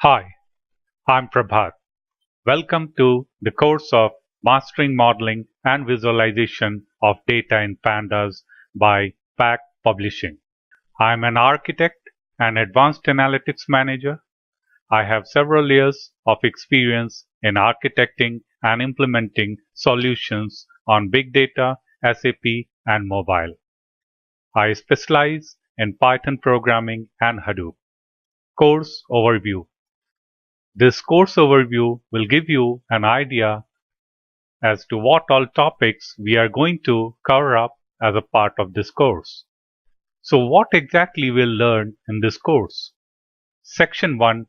Hi, I'm Prabhat. Welcome to the course of Mastering Modeling and Visualization of Data in Pandas by PAC Publishing. I'm an architect and advanced analytics manager. I have several years of experience in architecting and implementing solutions on big data, SAP, and mobile. I specialize in Python programming and Hadoop. Course overview. This course overview will give you an idea as to what all topics we are going to cover up as a part of this course. So what exactly we'll learn in this course? Section 1,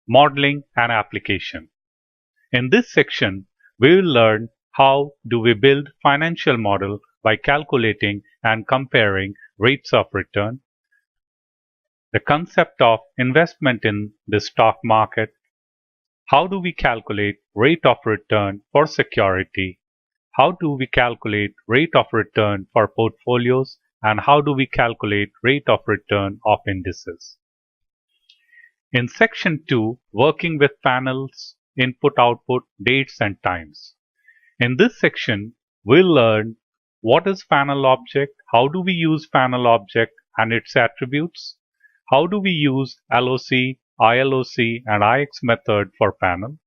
Modeling and Application. In this section, we will learn how do we build financial model by calculating and comparing rates of return, the concept of investment in the stock market, how do we calculate rate of return for security, how do we calculate rate of return for portfolios, and how do we calculate rate of return of indices. In section 2, working with panels, input, output, dates and times. In this section, we'll learn what is panel object, how do we use panel object and its attributes, how do we use LOC, ILOC and IX method for panel,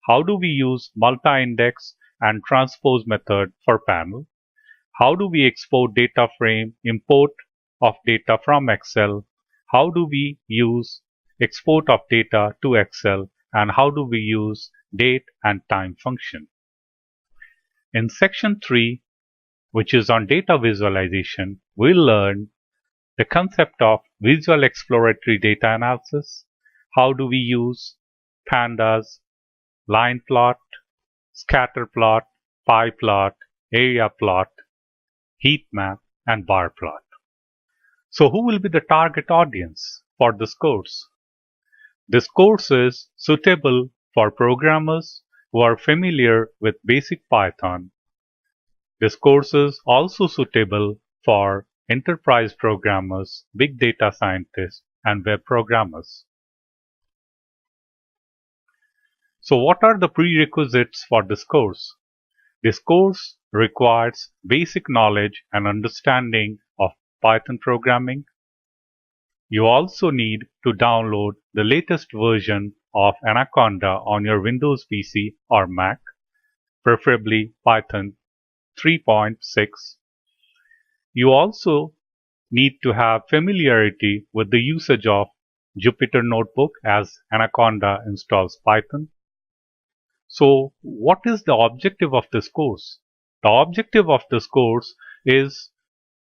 how do we use multi-index and transpose method for panel, how do we export data frame, import of data from Excel, how do we use export of data to Excel, and how do we use date and time function. In section 3, which is on data visualization, we'll learn the concept of visual exploratory data analysis, how do we use pandas, line plot, scatter plot, pie plot, area plot, heat map, and bar plot. So who will be the target audience for this course? This course is suitable for programmers who are familiar with basic Python. This course is also suitable for enterprise programmers, big data scientists, and web programmers. So what are the prerequisites for this course? This course requires basic knowledge and understanding of Python programming. You also need to download the latest version of Anaconda on your Windows PC or Mac, preferably Python 3.6. You also need to have familiarity with the usage of Jupyter Notebook as Anaconda installs Python. So what is the objective of this course? The objective of this course is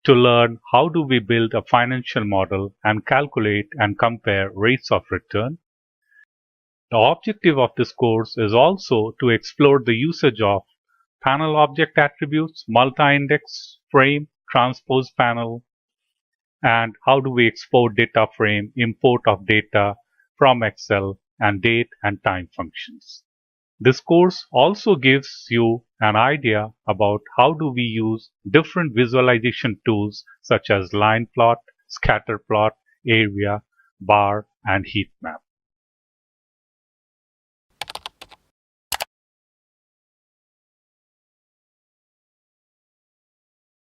to learn how do we build a financial model and calculate and compare rates of return. The objective of this course is also to explore the usage of panel object attributes, multi-index frame, transpose panel, and how do we export data frame, import of data from Excel, and date and time functions. This course also gives you an idea about how do we use different visualization tools such as line plot, scatter plot, area, bar, and heat map.